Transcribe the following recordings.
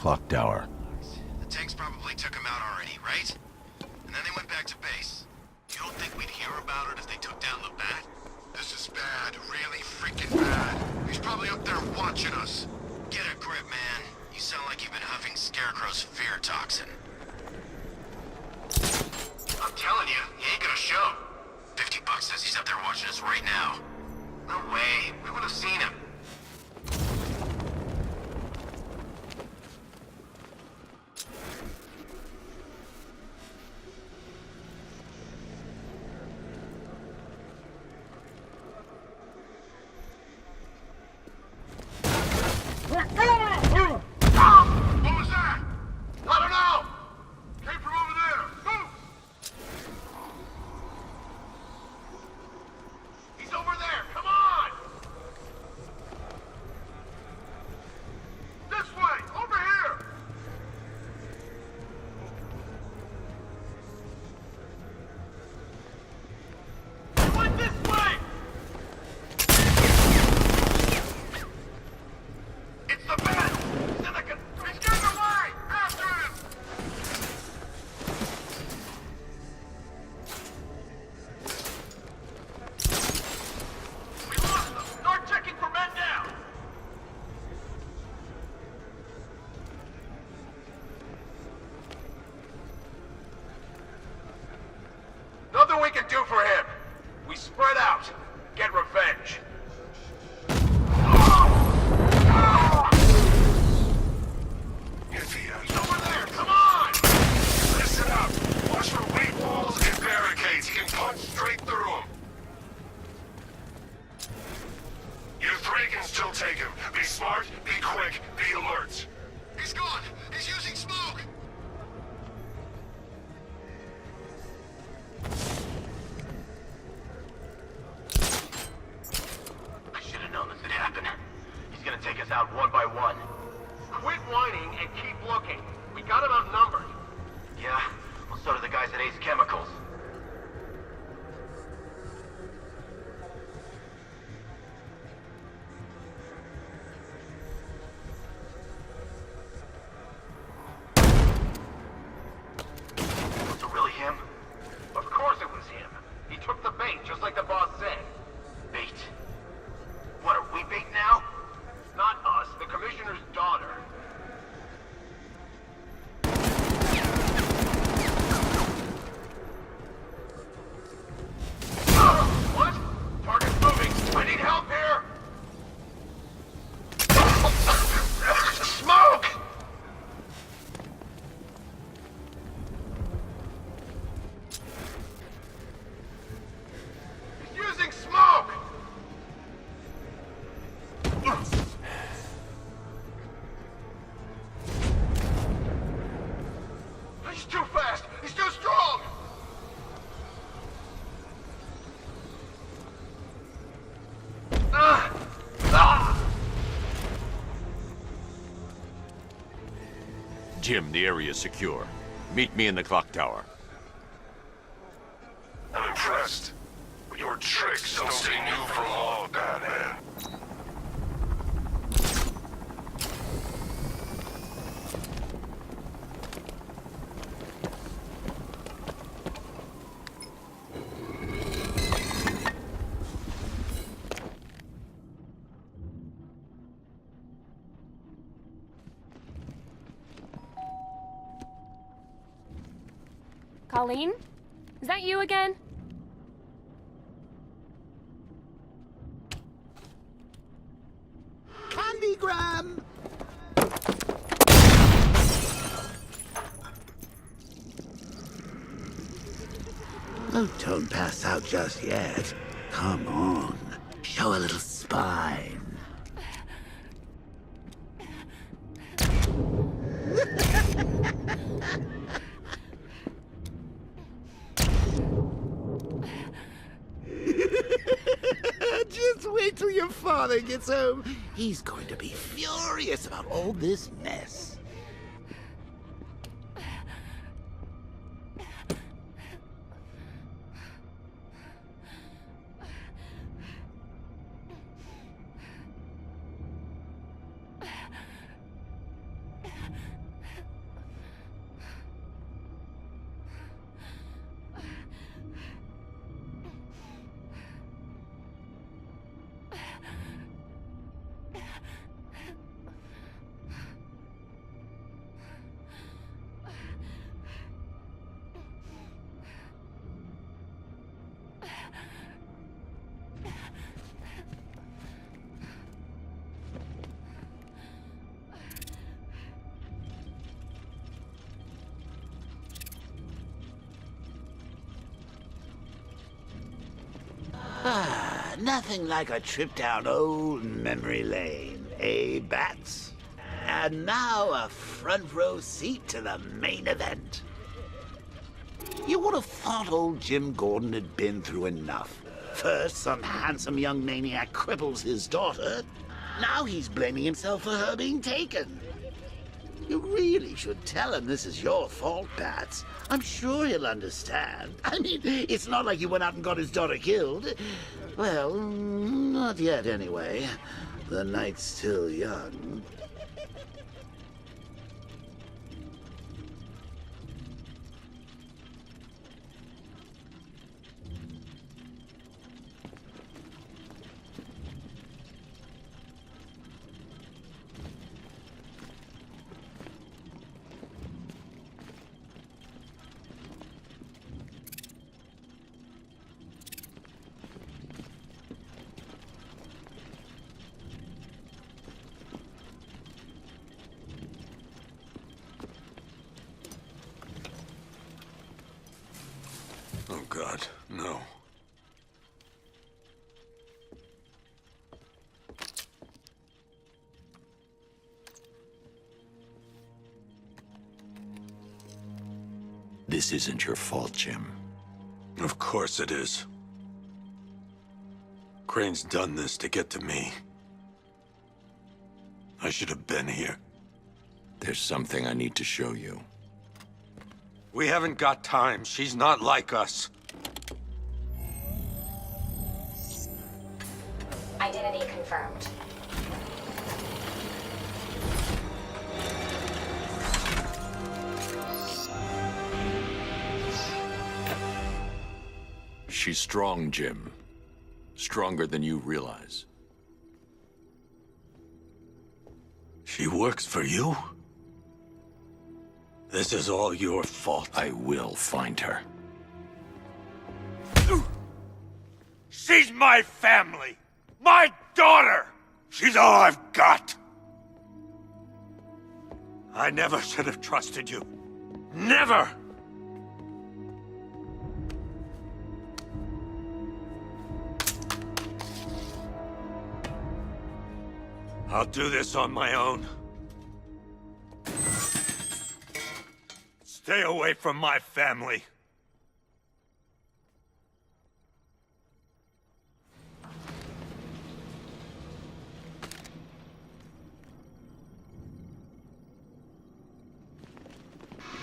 clock tower. The tanks probably took him out already, right? And then they went back to base. You don't think we'd hear about it if they took down the bat? This is bad, really freaking bad. He's probably up there watching us. Get a grip, man. You sound like you've been huffing Scarecrow's fear toxin. I'm telling you, he ain't gonna show. $50 says he's up there watching us right now. No way, we would have seen him. Nothing we can do for him. We spread out. Get revenge. He's over there! Come on! Listen up. Watch for weak walls and barricades. He can punch straight through them. You three can still take him. Be smart, be quick, be alert. He's gone! He's using smoke! I should have known this would happen. He's gonna take us out one by one. Quit whining and keep looking. We got him outnumbered. Yeah, well, so do the guys at Ace Chemicals. Was it really him? Of course it was him. He took the bait, just like the boss said. Bait? What, are we bait now? Not us, the Commissioner's daughter. What? Target's moving. I need help here! Smoke! He's using smoke! He's too fast! He's too strong! Ah! Ah! Jim, the area's secure. Meet me in the clock tower. I'm impressed. But your tricks don't stay new for long, Batman. Colleen? Is that you again? Candygram! Oh, don't pass out just yet. Come on. Show a little spine. Just wait till your father gets home. He's going to be furious about all this mess. Nothing like a trip down old memory lane, eh, Bats? And now a front row seat to the main event. You would have thought old Jim Gordon had been through enough. First, some handsome young maniac cripples his daughter. Now he's blaming himself for her being taken. You really should tell him this is your fault, Bats. I'm sure he'll understand. I mean, it's not like you went out and got his daughter killed. Well, not yet anyway. The night's still young. Oh, God, no. This isn't your fault, Jim. Of course it is. Crane's done this to get to me. I should have been here. There's something I need to show you. We haven't got time. She's not like us. Identity confirmed. She's strong, Jim. Stronger than you realize. She works for you? This is all your fault. I will find her. She's my family! My daughter! She's all I've got! I never should have trusted you. Never! I'll do this on my own. Stay away from my family.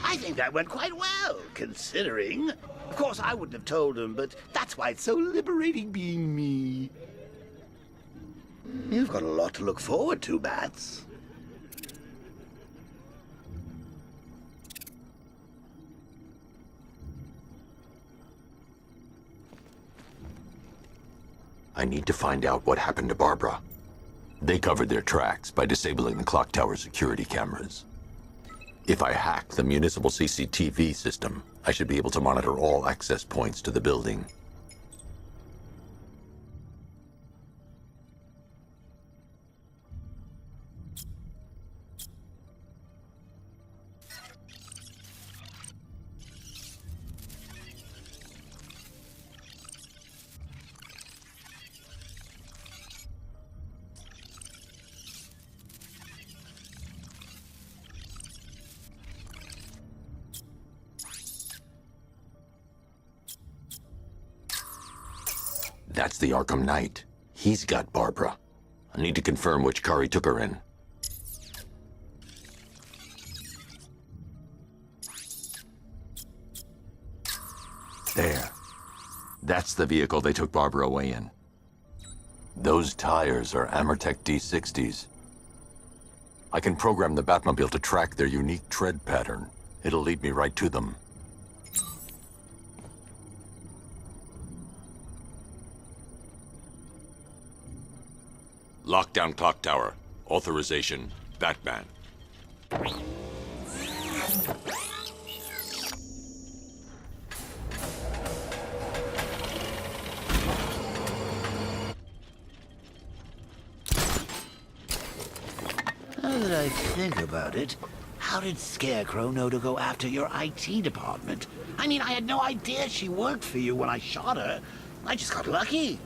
I think that went quite well, considering. Of course, I wouldn't have told him, but that's why it's so liberating being me. You've got a lot to look forward to, Bats. I need to find out what happened to Barbara. They covered their tracks by disabling the clock tower security cameras. If I hack the municipal CCTV system, I should be able to monitor all access points to the building. That's the Arkham Knight. He's got Barbara. I need to confirm which car he took her in. There. That's the vehicle they took Barbara away in. Those tires are Amertech D60s. I can program the Batmobile to track their unique tread pattern. It'll lead me right to them. Lockdown clock tower. Authorization, Batman. Now that I think about it, how did Scarecrow know to go after your IT department? I mean, I had no idea she worked for you when I shot her. I just got lucky.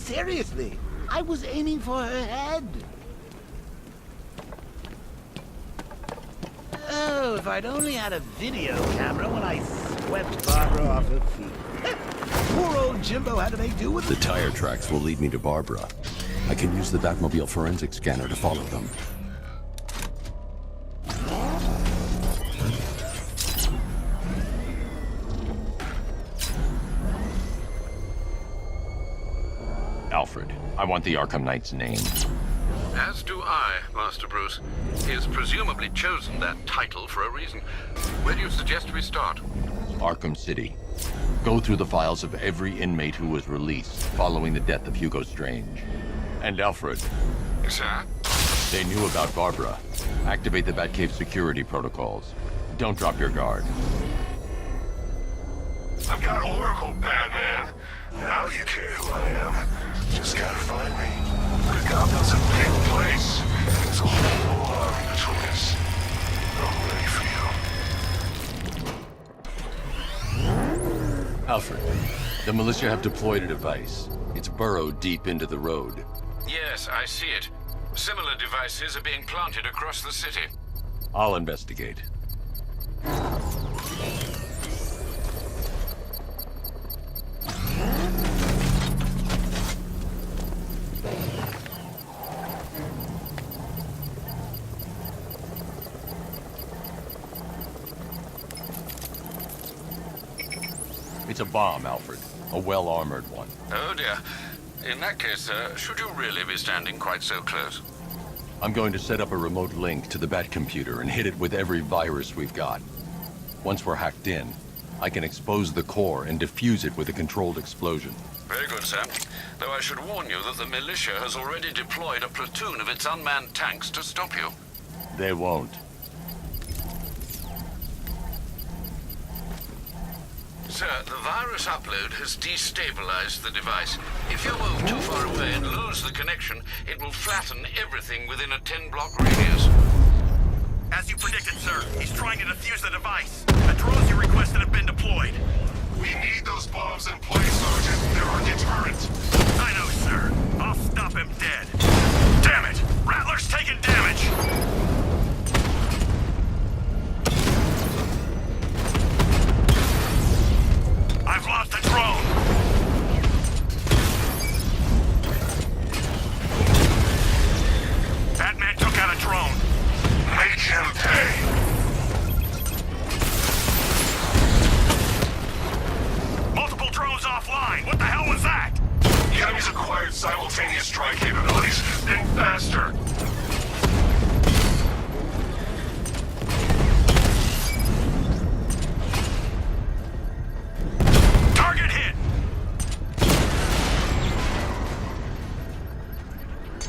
Seriously, I was aiming for her head. Oh, if I'd only had a video camera when I swept Barbara off her feet. Poor old Jimbo had to make do with The tire tracks will lead me to Barbara. I can use the Batmobile forensic scanner to follow them. Alfred, I want the Arkham Knight's name. As do I, Master Bruce. He has presumably chosen that title for a reason. Where do you suggest we start? Arkham City. Go through the files of every inmate who was released following the death of Hugo Strange. And Alfred, Sir? they knew about Barbara. Activate the Batcave security protocols. Don't drop your guard. I've got Oracle, Batman. Now you care who I am. Just gotta find me. The Gotham's a big place. There's a whole army between us. I'm ready for you. Alfred, the militia have deployed a device. It's burrowed deep into the road. Yes, I see it. Similar devices are being planted across the city. I'll investigate. It's a bomb, Alfred. A well-armored one. Oh dear. In that case, should you really be standing quite so close? I'm going to set up a remote link to the Bat computer and hit it with every virus we've got. Once we're hacked in, I can expose the core and defuse it with a controlled explosion. Very good, sir. Though I should warn you that the militia has already deployed a platoon of its unmanned tanks to stop you. They won't. Sir, the virus upload has destabilized the device. If you move too far away and lose the connection, it will flatten everything within a 10-block radius. As you predicted, sir, he's trying to defuse the device. The drones you requested have been deployed. We need those bombs in place, Sergeant. They're our deterrent. I know, sir. I'll stop him dead. Damn it! Rattler's taking damage! I've lost the drone! Batman took out a drone. Make him pay. Multiple drones offline. What the hell was that? The enemy's acquired simultaneous strike capabilities. Think faster. Target hit!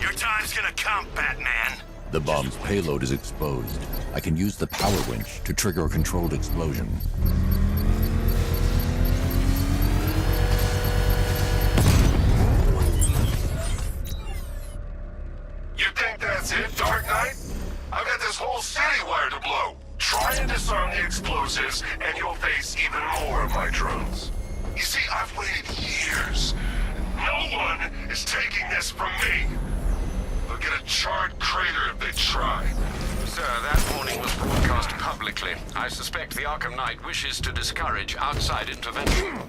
Your time's gonna come, Batman. The bomb's payload is exposed. I can use the power winch to trigger a controlled explosion. You think that's it, Dark Knight? I've got this whole city wired to blow. Try and disarm the explosives, and you'll face even more of my drones. You see, I've waited years. No one is taking this from me. They'll get a charred crater if they try. Sir, that warning was broadcast publicly. I suspect the Arkham Knight wishes to discourage outside intervention.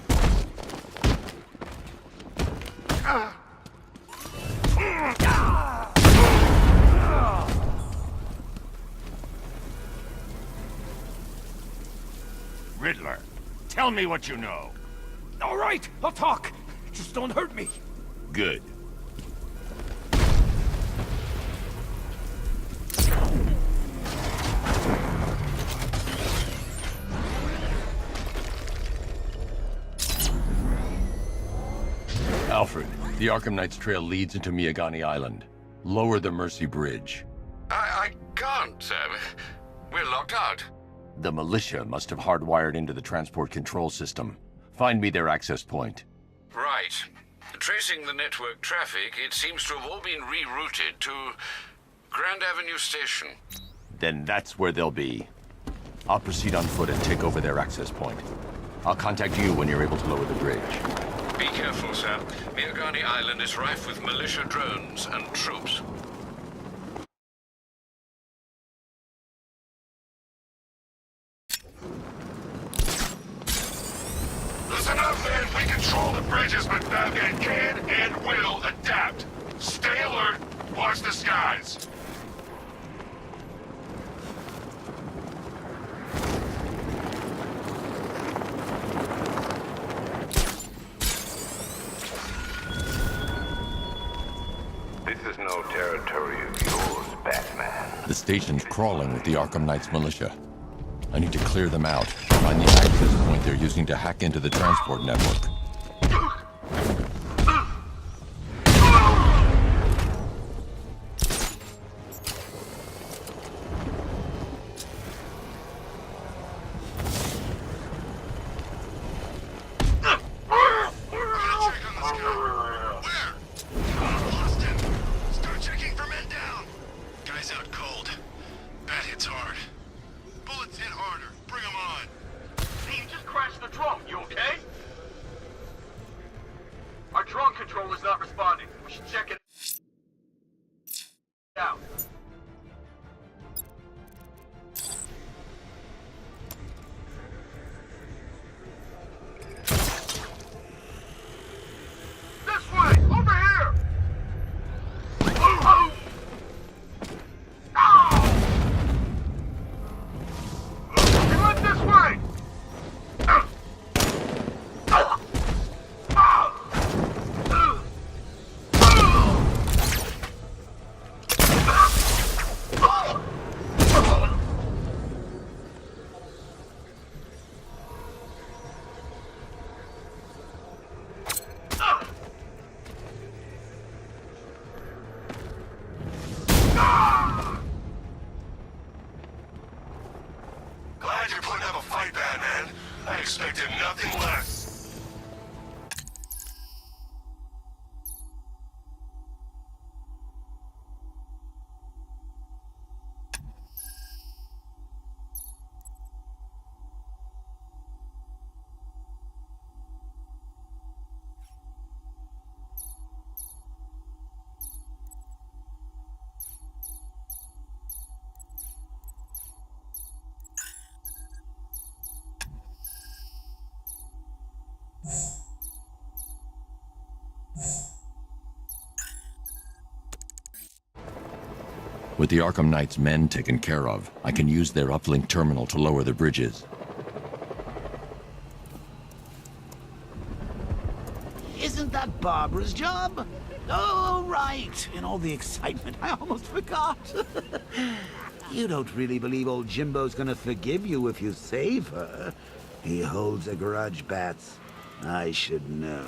Riddler, tell me what you know. All right, I'll talk. Just don't hurt me. Good. Alfred, the Arkham Knight's trail leads into Miagani Island. Lower the Mercy Bridge. I can't, sir. We're locked out. The militia must have hardwired into the transport control system. Find me their access point. Right. Tracing the network traffic, it seems to have all been rerouted to Grand Avenue Station. Then that's where they'll be. I'll proceed on foot and take over their access point. I'll contact you when you're able to lower the bridge. Be careful, sir. Miagani Island is rife with militia drones and troops. Listen up, men. We control the bridges, but Batman can and will adapt. Stay alert. Watch the skies. This is no territory of yours, Batman. The station's crawling with the Arkham Knight's militia. I need to clear them out, find the access point they're using to hack into the transport network. With the Arkham Knight's men taken care of, I can use their uplink terminal to lower the bridges. Isn't that Barbara's job? Oh, right. In all the excitement, I almost forgot. You don't really believe old Jimbo's gonna forgive you if you save her. He holds a grudge, Bats. I should know.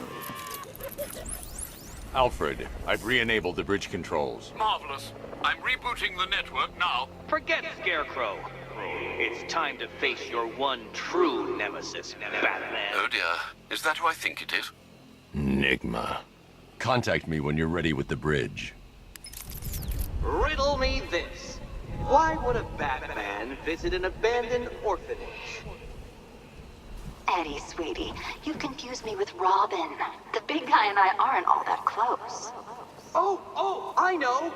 Alfred, I've re-enabled the bridge controls. Marvelous. I'm rebooting the network now. Forget Scarecrow. It's time to face your one true nemesis, Batman. Oh dear. Is that who I think it is? Enigma. Contact me when you're ready with the bridge. Riddle me this. Why would a Batman visit an abandoned orphanage? Eddie, sweetie, you confused me with Robin. The big guy and I aren't all that close. Oh, I know.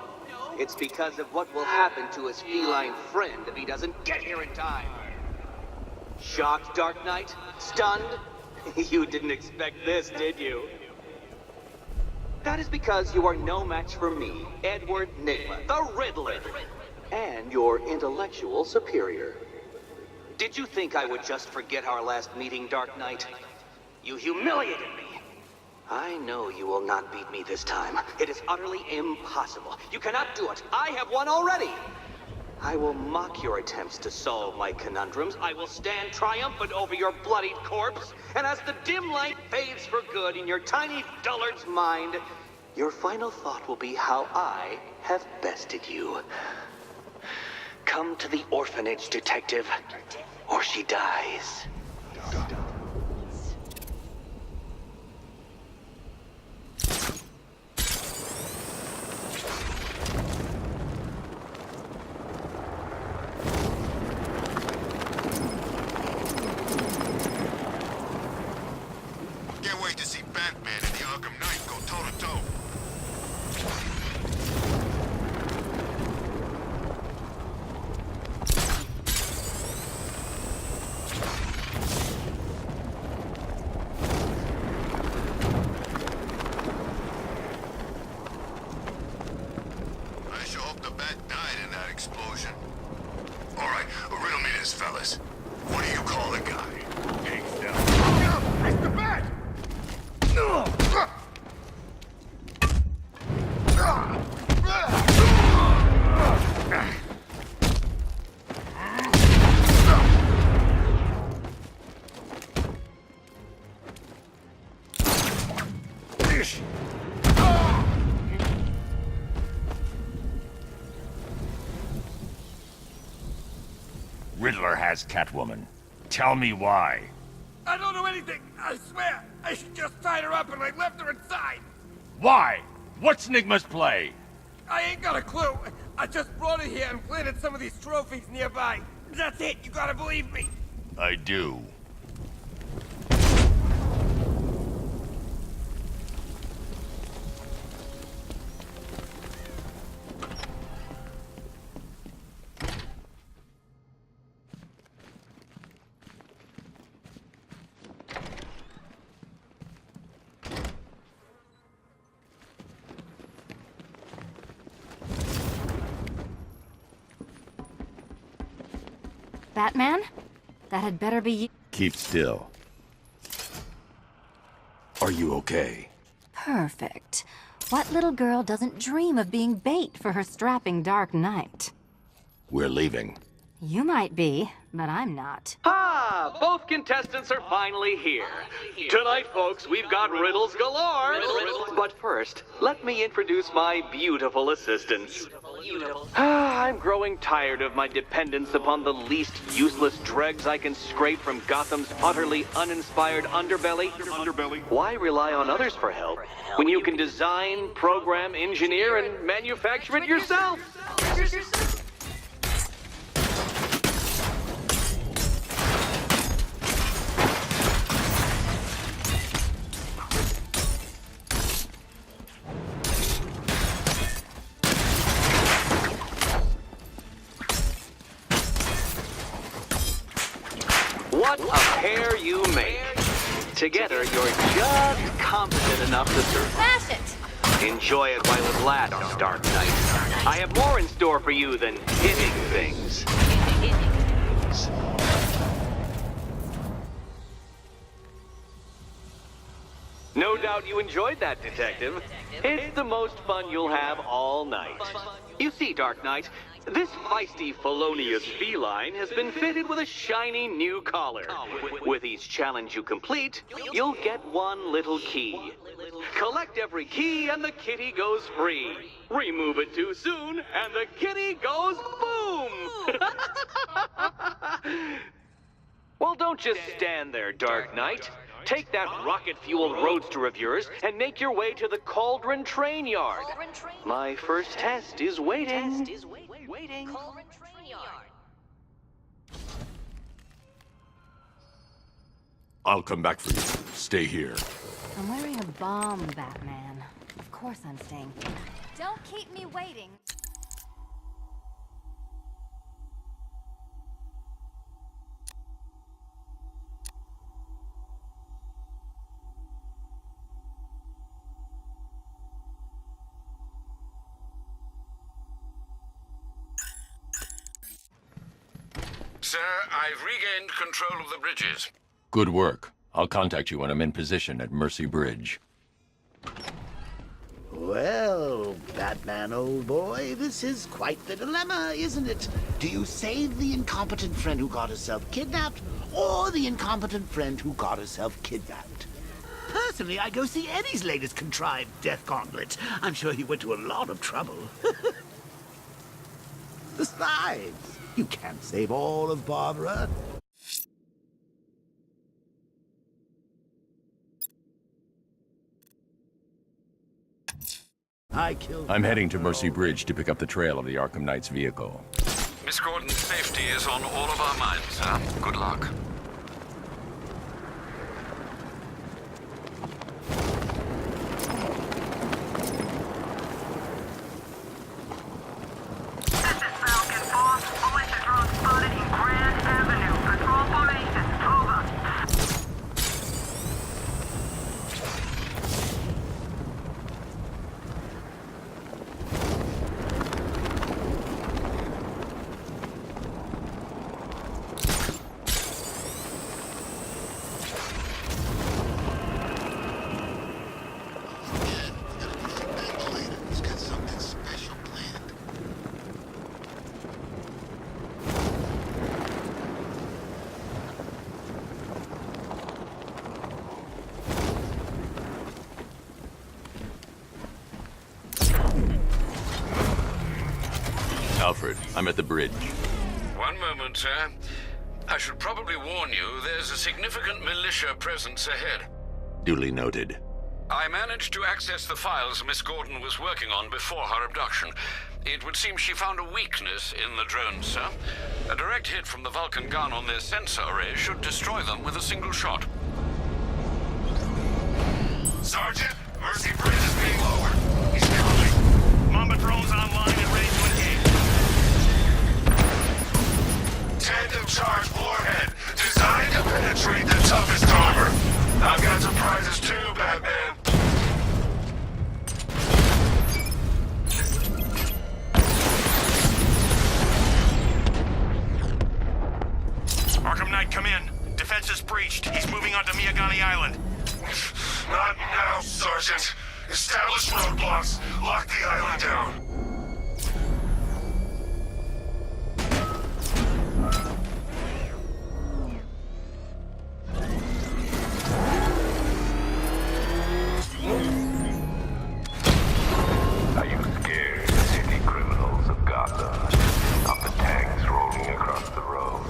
It's because of what will happen to his feline friend if he doesn't get here in time. Shocked, Dark Knight? Stunned? You didn't expect this, did you? That is because you are no match for me, Edward Nigma, the Riddler, and your intellectual superior. Did you think I would just forget our last meeting, Dark Knight? You humiliated me. I know you will not beat me this time. It is utterly impossible. You cannot do it. I have won already. I will mock your attempts to solve my conundrums. I will stand triumphant over your bloodied corpse. And as the dim light fades for good in your tiny dullard's mind, your final thought will be how I have bested you. Come to the orphanage, detective, or she dies. Can't wait to see Bat Batman and the Arkham Knight go toe-to-toe. I sure hope the Bat died in that explosion. All right, riddle me this, fellas. What do you call a guy? Mr. Bat! Riddler has Catwoman. Tell me why. I don't know anything, I swear. I just tied her up and I left her inside. Why? What's Nigma's play? I ain't got a clue. I just brought her here and planted some of these trophies nearby. That's it, you gotta believe me. I do. Batman? That had better be you. Keep still. Are you okay? Perfect. What little girl doesn't dream of being bait for her strapping Dark Knight? We're leaving. You might be, but I'm not. Ah, both contestants are finally here. Tonight, folks, we've got riddles galore. But first, let me introduce my beautiful assistants. I'm growing tired of my dependence upon the least useless dregs I can scrape from Gotham's utterly uninspired underbelly. Why rely on others for help when you can design, program, engineer, and manufacture it yourself? What a pair you make. Together, you're just competent enough to Smash it! enjoy it while it lasts, Dark Knight. I have more in store for you than hitting things. No doubt you enjoyed that, Detective. It's the most fun you'll have all night. You see, Dark Knight, this feisty, felonious feline has been fitted with a shiny new collar. With each challenge you complete, you'll get one little key. Collect every key and the kitty goes free. Remove it too soon and the kitty goes boom! Well, don't just stand there, Dark Knight. Take that rocket-fueled roadster of yours and make your way to the Cauldron Train Yard. My first test is waiting. I'll come back for you. Stay here. I'm wearing a bomb, Batman. Of course I'm staying. Don't keep me waiting. Sir, I've regained control of the bridges. Good work. I'll contact you when I'm in position at Mercy Bridge. Well, Batman, old boy, this is quite the dilemma, isn't it? Do you save the incompetent friend who got herself kidnapped, or the incompetent friend who got herself kidnapped? Personally, I go see Eddie's latest contrived death gauntlet. I'm sure he went to a lot of trouble. Besides, you can't save all of Barbara. I'm heading to Mercy Bridge to pick up the trail of the Arkham Knight's vehicle. Miss Gordon's safety is on all of our minds, sir. Good luck. Alfred, I'm at the bridge. One moment, sir. I should probably warn you, there's a significant militia presence ahead. Duly noted. I managed to access the files Miss Gordon was working on before her abduction. It would seem she found a weakness in the drones, sir. A direct hit from the Vulcan gun on their sensor array should destroy them with a single shot. Sergeant, Mercy Bridge is being lowered. He's coming. Mamba drones online and ready to engage. Tandem charge warhead, designed to penetrate the toughest armor. I've got surprises too, Batman. Arkham Knight, come in. Defense is breached. He's moving onto Miyagani Island. Not now, Sergeant. Establish roadblocks. Lock the island down. Are you scared, city criminals of Gotham? Of the tanks rolling across the road?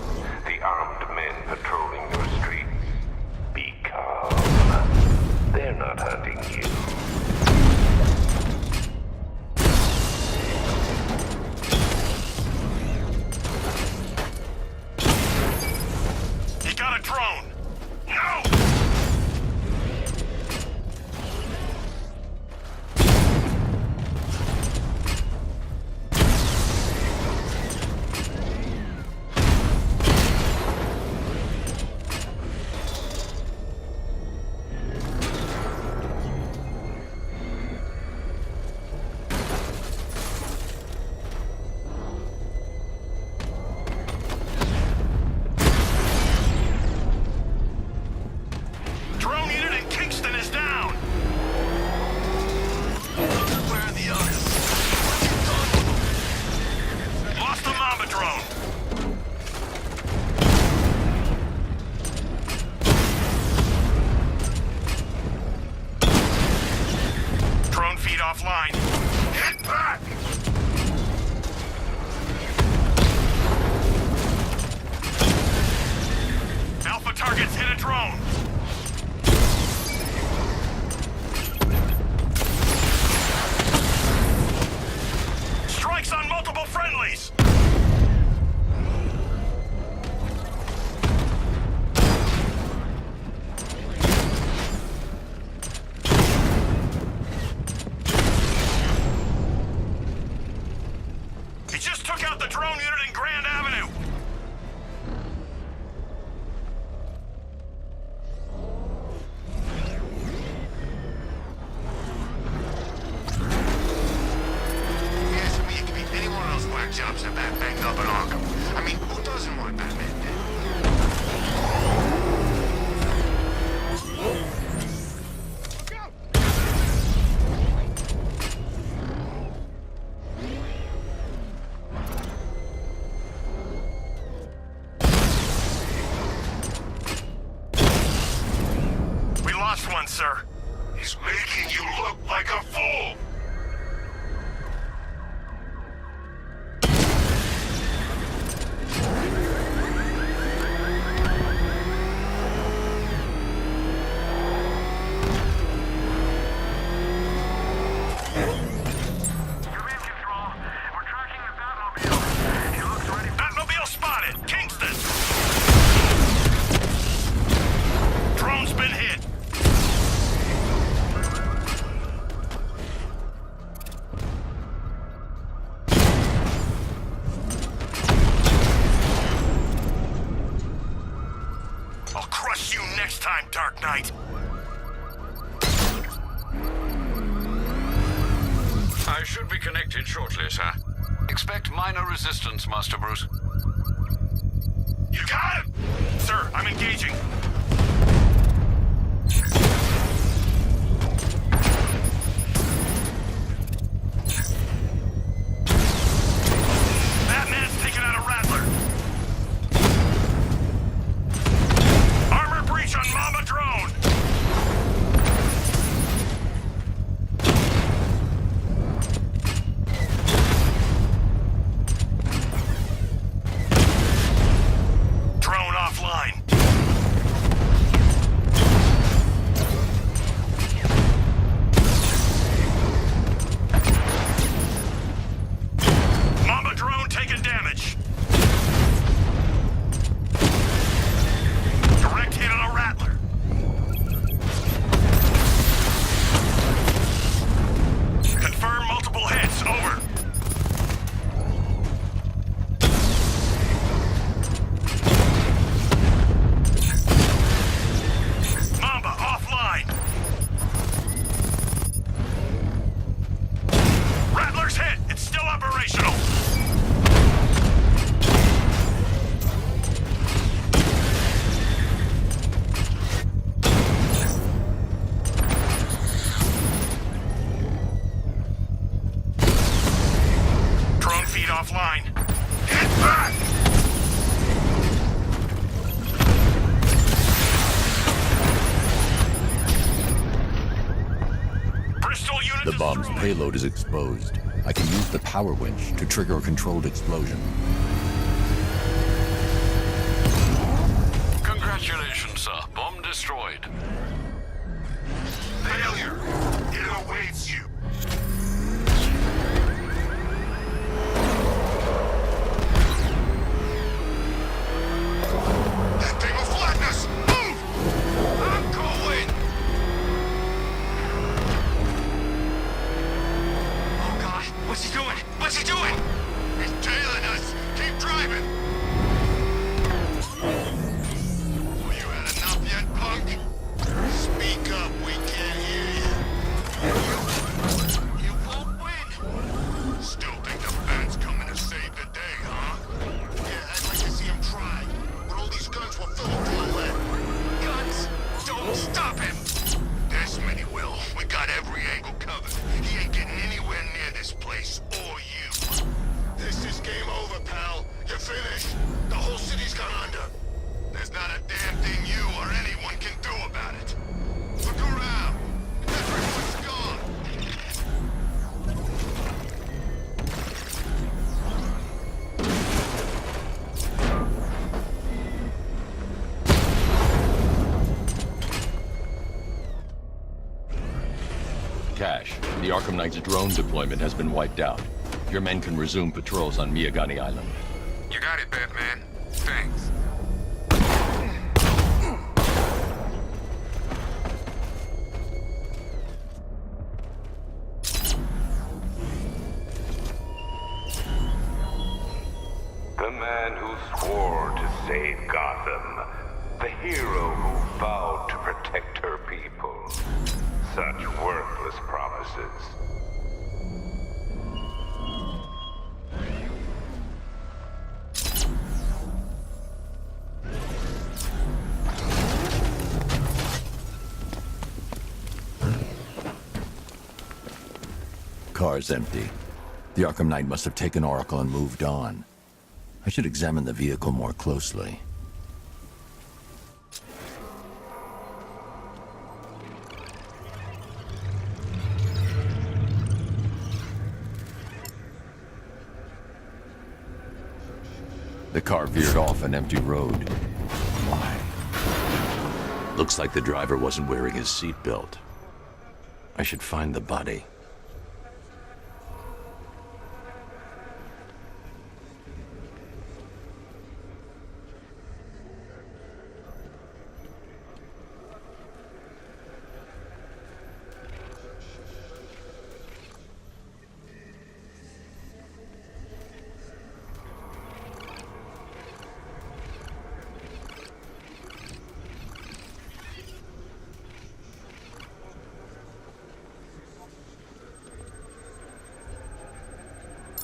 The armed men patrolling your streets? Be calm. They're not hunting you. He got a drone. No! Drone unit in Kingston is down. Where are the others? Lost the Mamba drone. Drone feed offline. Get back! Alpha targets hit a drone. Strikes on multiple friendlies. He just took out the drone unit in Grand Avenue. Yes, I mean, it could be anyone else whack jobs that banged up in Arkham. I mean, who doesn't want Batman dead? We lost one, sir. He's making you look like a fool! Batmobile spotted. Kingston. Drone's been hit. I'll crush you next time, Dark Knight. I should be connected shortly, sir. Expect minor resistance, Master Bruce. You got him! Sir, I'm engaging. Batman's taken out a Rattler. Armor breach on Mamba drone. Crystal unit The bomb's destroyed. payload is exposed. I can use the power winch to trigger a controlled explosion. Congratulations, sir. Bomb destroyed. Failure! It awaits you! That thing will flatten us! Move! I'm going! Oh God, what's he doing? What's he doing? He's tailing us! Keep driving! Oh, you had enough yet, punk? Speak up, we can't hear you. You won't win. Still think the bat's coming to save the day, huh? Yeah, I'd like to see him try. But all these guns will fill him full of lead. Guns? Don't stop him! This many will. We got every angle covered. He ain't getting anywhere near this place, or you. This is game over, pal. You're finished. The whole city's gone under. There's not a damn thing you or anyone can do about it. Look around. Everyone's gone. Cash, the Arkham Knight's drone deployment has been wiped out. Your men can resume patrols on Miyagani Island. You got it, Batman. Thanks. The man who swore to save Gotham. The hero who vowed to protect her people. Such worthless promises. Car's empty. The Arkham Knight must have taken Oracle and moved on. I should examine the vehicle more closely. The car veered off an empty road. Why? Looks like the driver wasn't wearing his seatbelt. I should find the body.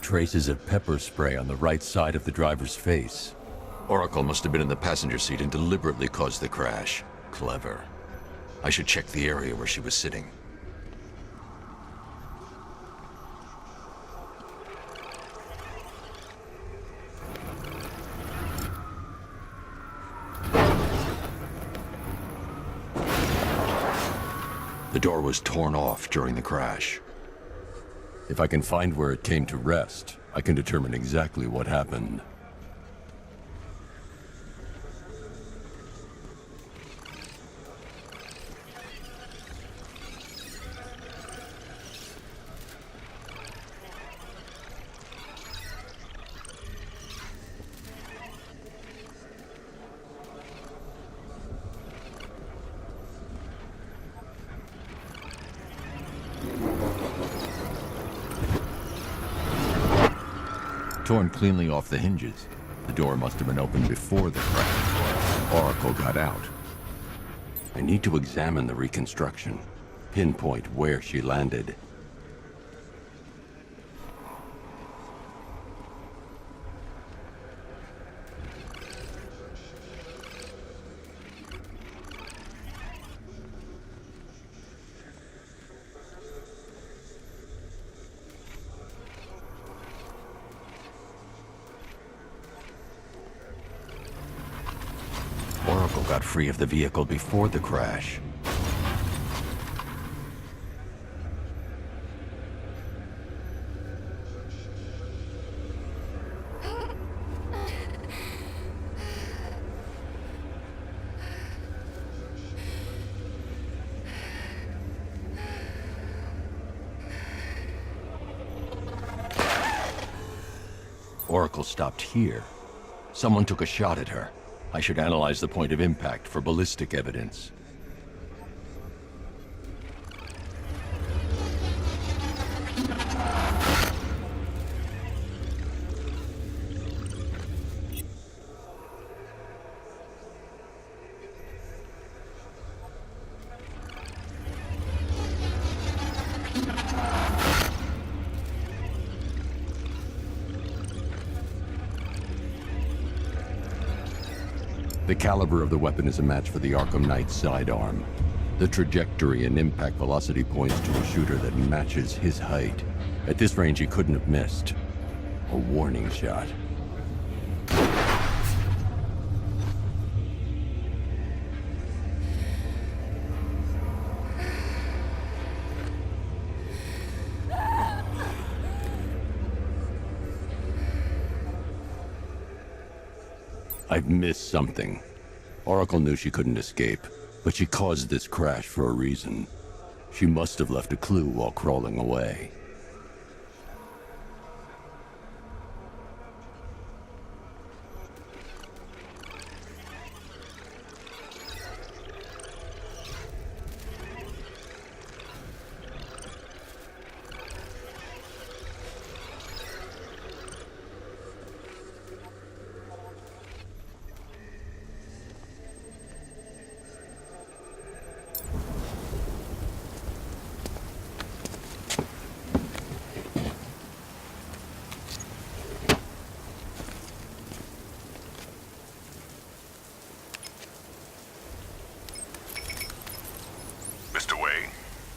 Traces of pepper spray on the right side of the driver's face. Oracle must have been in the passenger seat and deliberately caused the crash. Clever. I should check the area where she was sitting. The door was torn off during the crash. If I can find where it came to rest, I can determine exactly what happened. Torn cleanly off the hinges. The door must have been opened before the crash. Oracle got out. I need to examine the reconstruction, pinpoint where she landed. Oracle got free of the vehicle before the crash. Oracle stopped here. Someone took a shot at her. I should analyze the point of impact for ballistic evidence. The caliber of the weapon is a match for the Arkham Knight's sidearm. The trajectory and impact velocity points to a shooter that matches his height. At this range, he couldn't have missed. A warning shot. I've missed something. Oracle knew she couldn't escape, but she caused this crash for a reason. She must have left a clue while crawling away.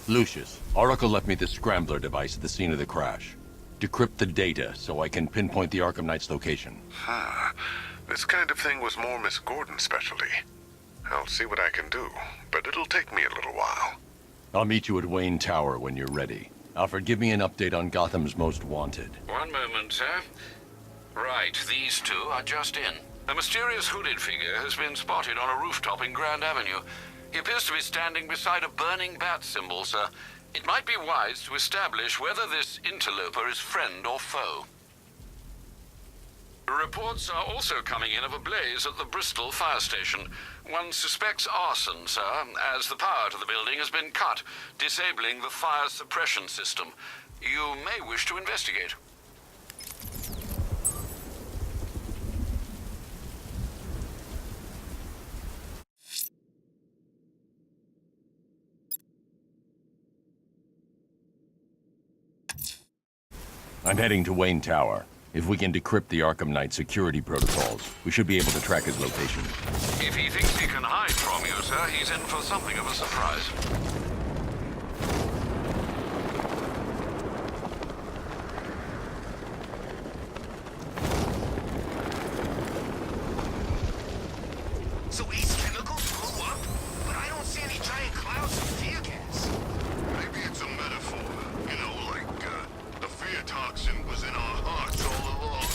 Lucius, Oracle left me the scrambler device at the scene of the crash. Decrypt the data so I can pinpoint the Arkham Knight's location. This kind of thing was more Miss Gordon's specialty. I'll see what I can do, but it'll take me a little while. I'll meet you at Wayne Tower when you're ready. Alfred, give me an update on Gotham's Most Wanted. One moment, sir. Right, these two are just in. A mysterious hooded figure has been spotted on a rooftop in Grand Avenue. He appears to be standing beside a burning bat symbol, sir. It might be wise to establish whether this interloper is friend or foe. Reports are also coming in of a blaze at the Bristol fire station. One suspects arson, sir, as the power to the building has been cut, disabling the fire suppression system. You may wish to investigate. I'm heading to Wayne Tower. If we can decrypt the Arkham Knight security protocols, we should be able to track his location. If he thinks he can hide from you, sir, he's in for something of a surprise. So Ace Chemicals blew up? But I don't see any giant clouds of tear gas. Maybe it's a metaphor. You know, like, the fear toxin was in our hearts all along.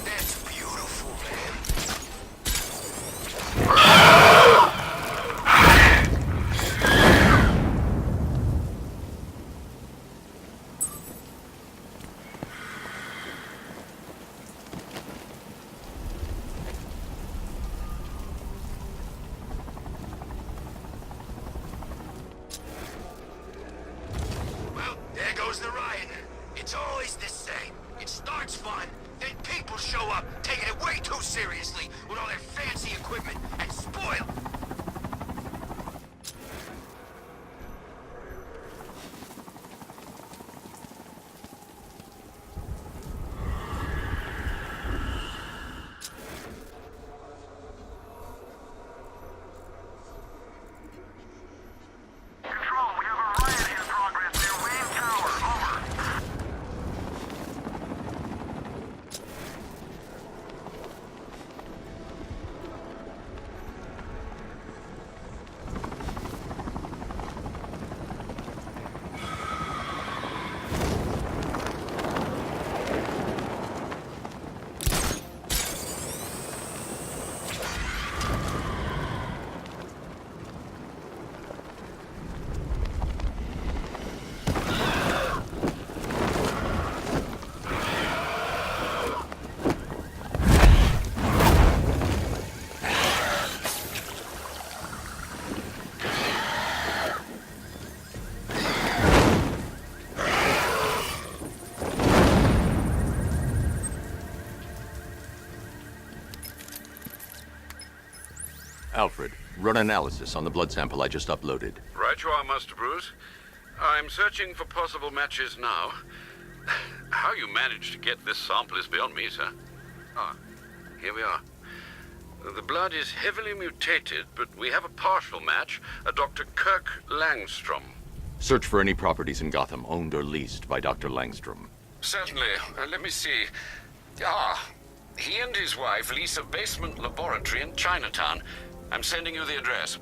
That's beautiful, man. Well, there goes the riot. It's always the same. It starts fun, then people show up, taking it way too seriously with all their fancy equipment, and spoil. Control, we have a riot in progress near Wayne Tower. Over. Alfred, run analysis on the blood sample I just uploaded. Right you are, Master Bruce. I'm searching for possible matches now. How you managed to get this sample is beyond me, sir. Ah, here we are. The blood is heavily mutated, but we have a partial match, a Dr. Kirk Langstrom. Search for any properties in Gotham owned or leased by Dr. Langstrom. Certainly. Let me see. Ah, he and his wife lease a basement laboratory in Chinatown. I'm sending you the address.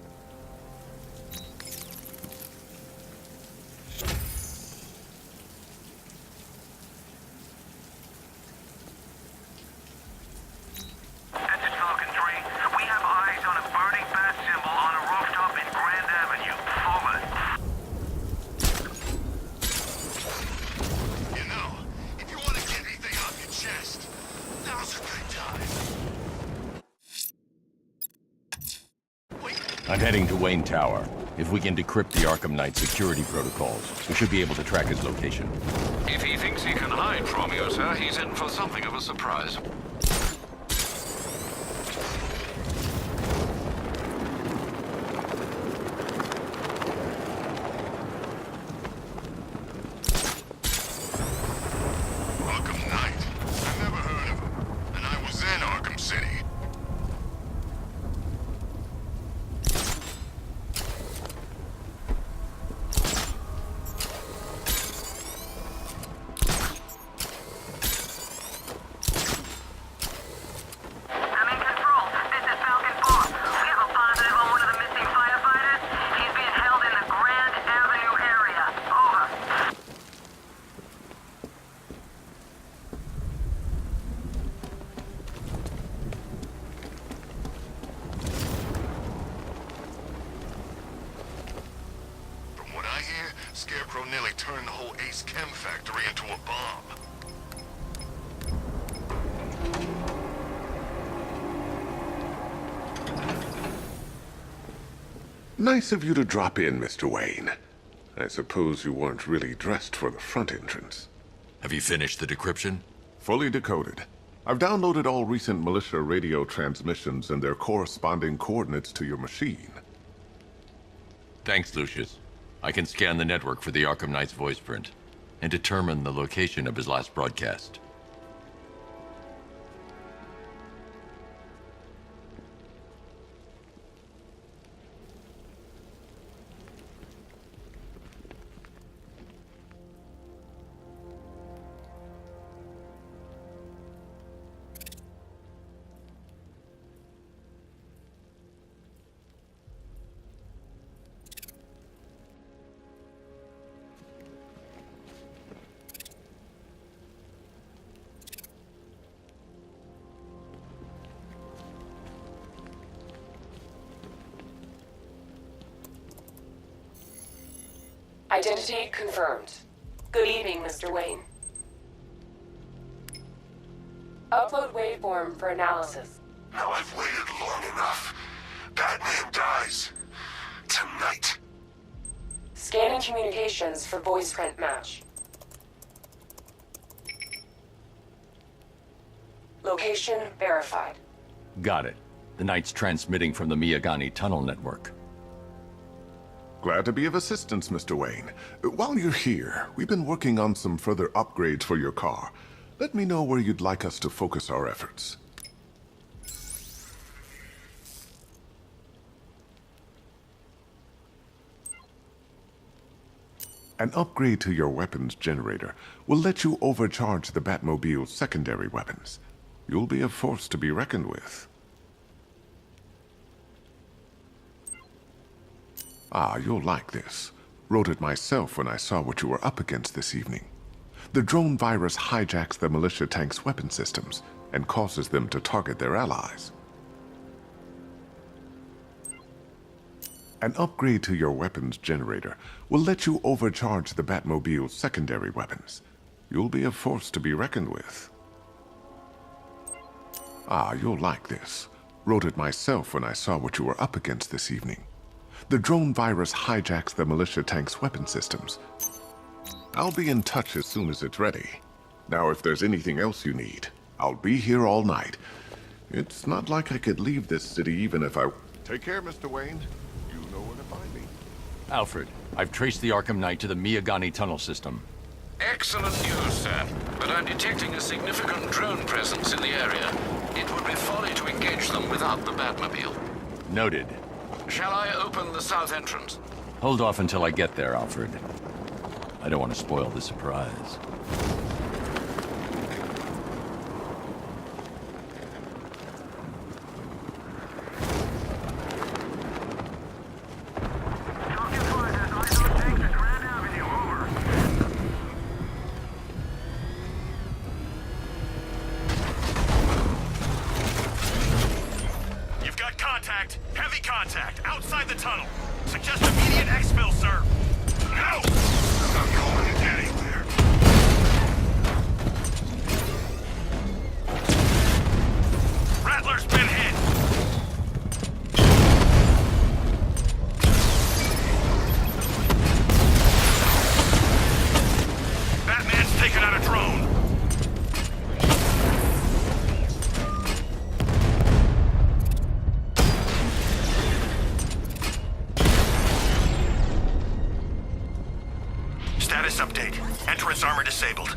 I'm heading to Wayne Tower. If we can decrypt the Arkham Knight security protocols, we should be able to track his location. If he thinks he can hide from you, sir, he's in for something of a surprise. Arkham Knight? I never heard of him. And I was in Arkham City. Scarecrow nearly turned the whole Ace Chem factory into a bomb. Nice of you to drop in, Mr. Wayne. I suppose you weren't really dressed for the front entrance. Have you finished the decryption? Fully decoded. I've downloaded all recent militia radio transmissions and their corresponding coordinates to your machine. Thanks, Lucius. I can scan the network for the Arkham Knight's voice print and determine the location of his last broadcast. Identity confirmed. Good evening, Mr. Wayne. Upload waveform for analysis. Now I've waited long enough. Batman dies. Tonight. Scanning communications for voice print match. Location verified. Got it. The Knight's transmitting from the Miyagani tunnel network. Glad to be of assistance, Mr. Wayne. While you're here, we've been working on some further upgrades for your car. Let me know where you'd like us to focus our efforts. An upgrade to your weapons generator will let you overcharge the Batmobile's secondary weapons. You'll be a force to be reckoned with. Ah, you'll like this. Wrote it myself when I saw what you were up against this evening. The drone virus hijacks the militia tank's weapon systems and causes them to target their allies. An upgrade to your weapons generator will let you overcharge the Batmobile's secondary weapons. You'll be a force to be reckoned with. Ah, you'll like this. Wrote it myself when I saw what you were up against this evening. The drone virus hijacks the militia tank's weapon systems. I'll be in touch as soon as it's ready. Now, if there's anything else you need, I'll be here all night. It's not like I could leave this city even if I... Take care, Mr. Wayne. You know where to find me. Alfred, I've traced the Arkham Knight to the Miyagani tunnel system. Excellent news, sir. But I'm detecting a significant drone presence in the area. It would be folly to engage them without the Batmobile. Noted. Shall I open the south entrance? Hold off until I get there, Alfred. I don't want to spoil the surprise. Heavy contact, outside the tunnel. Suggest immediate exfil, sir. No! I'm not going anywhere. Rattler's been hit. Batman's taken out a drone. Status update. Entrance armor disabled.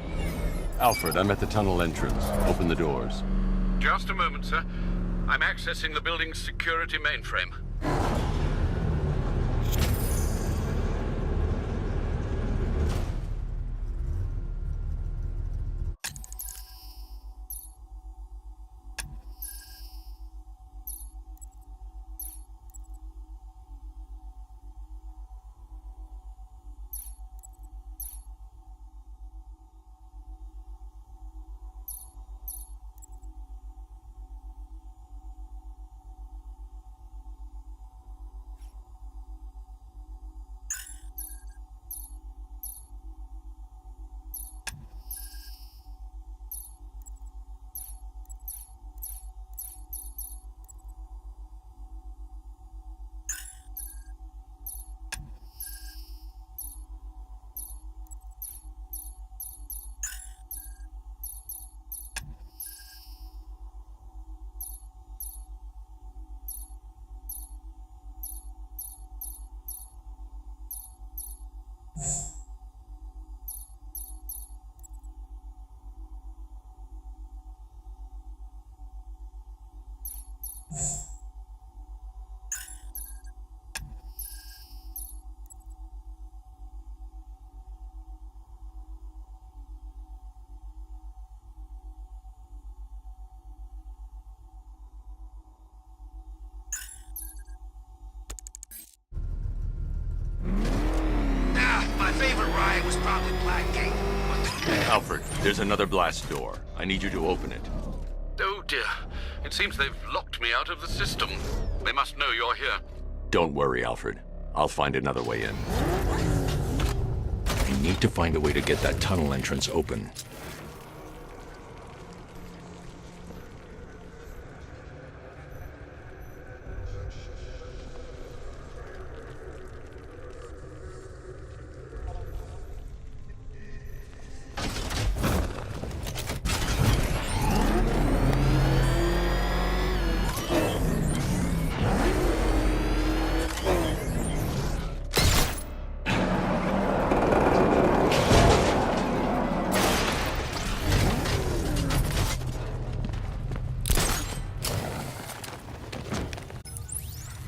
Alfred, I'm at the tunnel entrance. Open the doors. Just a moment, sir. I'm accessing the building's security mainframe. My favorite ride was probably Blackgate. Alfred, there's another blast door. I need you to open it. Oh dear. It seems they've locked me out of the system. They must know you're here. Don't worry, Alfred. I'll find another way in. I need to find a way to get that tunnel entrance open.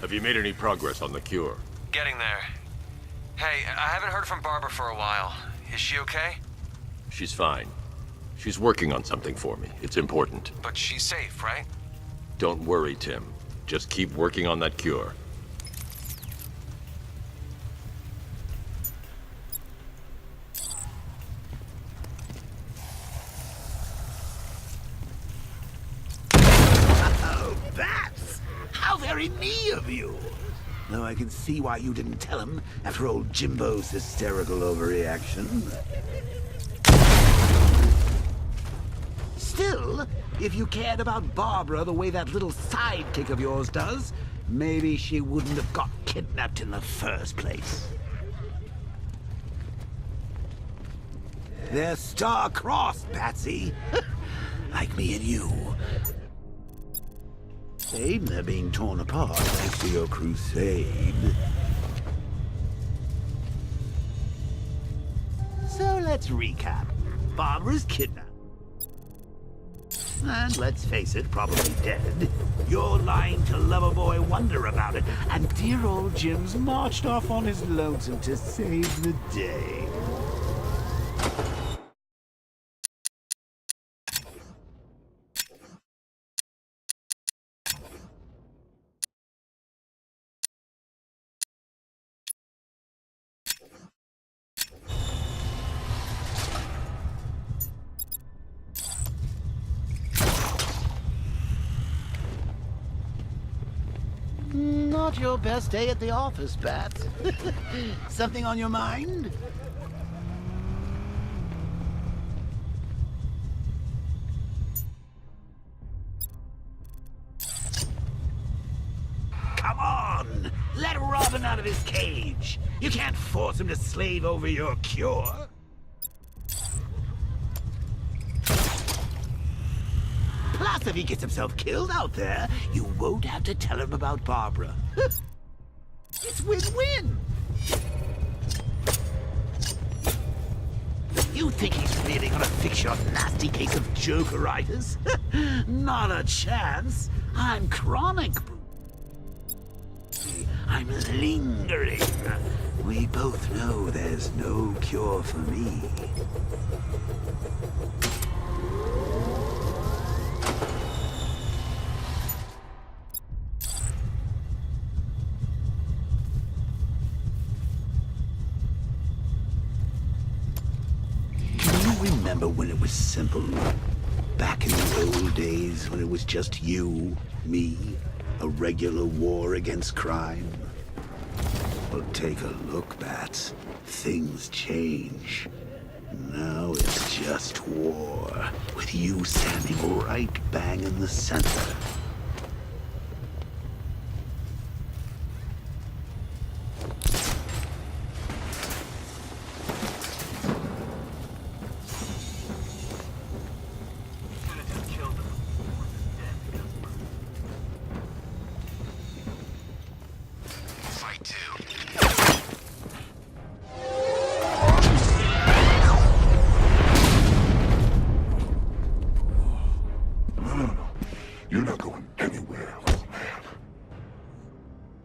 Have you made any progress on the cure? Getting there. Hey, I haven't heard from Barbara for a while. Is she okay? She's fine. She's working on something for me. It's important. But she's safe, right? Don't worry, Tim. Just keep working on that cure. Oh, Bats! How very me of you! Though I can see why you didn't tell him after old Jimbo's hysterical overreaction. Still, if you cared about Barbara the way that little sidekick of yours does, maybe she wouldn't have got kidnapped in the first place. They're star-crossed, Patsy. Like me and you. Shame they're being torn apart thanks to your crusade. So let's recap. Barbara's kidnapped. And let's face it, probably dead. You're lying to Loverboy Wonder about it, and dear old Jim's marched off on his lonesome to save the day. Not your best day at the office, Bat. Something on your mind? Come on! Let Robin out of his cage! You can't force him to slave over your cure! Plus, if he gets himself killed out there, you won't have to tell him about Barbara. It's win-win! You think he's really gonna fix your nasty case of jokeritis? Not a chance. I'm chronic. I'm lingering. We both know there's no cure for me. Remember when it was simple? Back in the old days when it was just you, me, a regular war against crime? Well, take a look, Bats. Things change. Now it's just war, with you standing right bang in the center.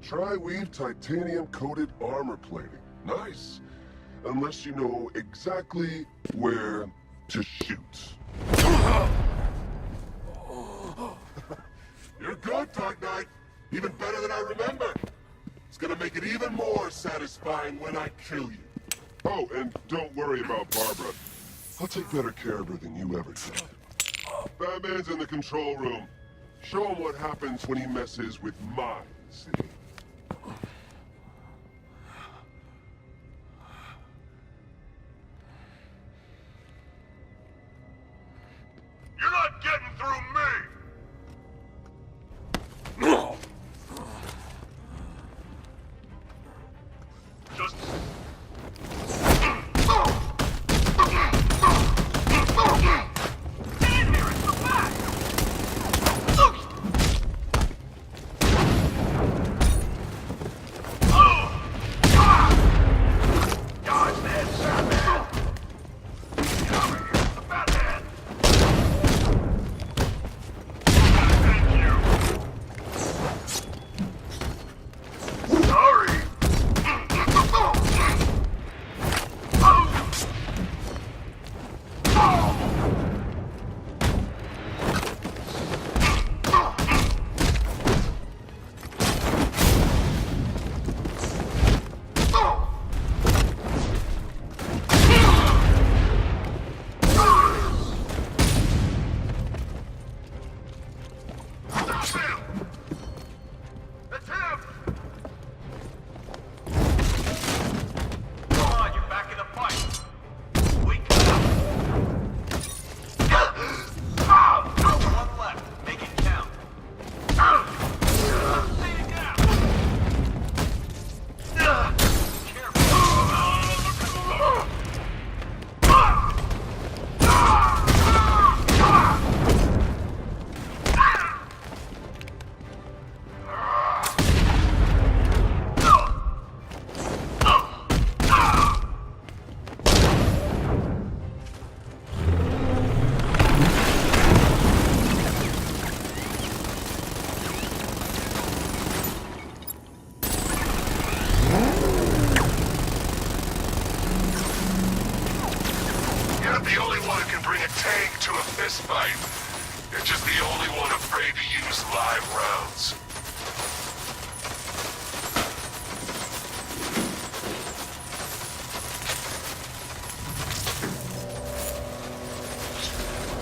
Tri-weave titanium-coated armor plating. Nice. Unless you know exactly where to shoot. You're good, Dark Knight. Even better than I remember. It's gonna make it even more satisfying when I kill you. Oh, and don't worry about Barbara. I'll take better care of her than you ever did. Batman's in the control room. Show him what happens when he messes with my city. You're not getting through me! Just... Stand here and come back! not the only one who can bring a tank to a fistfight. You're just the only one afraid to use live rounds.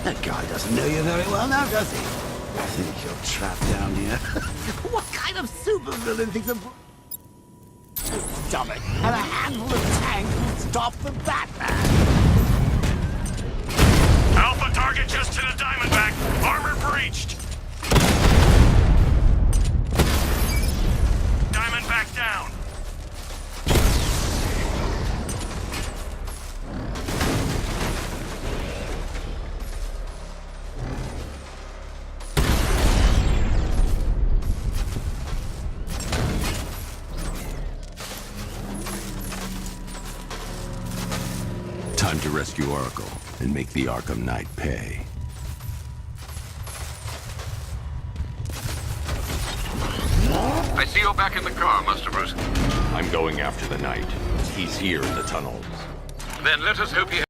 That guy doesn't know you very well now, does he? I think you're trapped down here. What kind of supervillain thinks a stomach and a handful of tanks will stop the Batman? Alpha target just to the Diamondback. Armor breached. Diamondback down. Time to rescue Oracle and make the Arkham Knight pay. I see you're back in the car, Master Bruce. I'm going after the Knight. He's here in the tunnels. Then let us hope he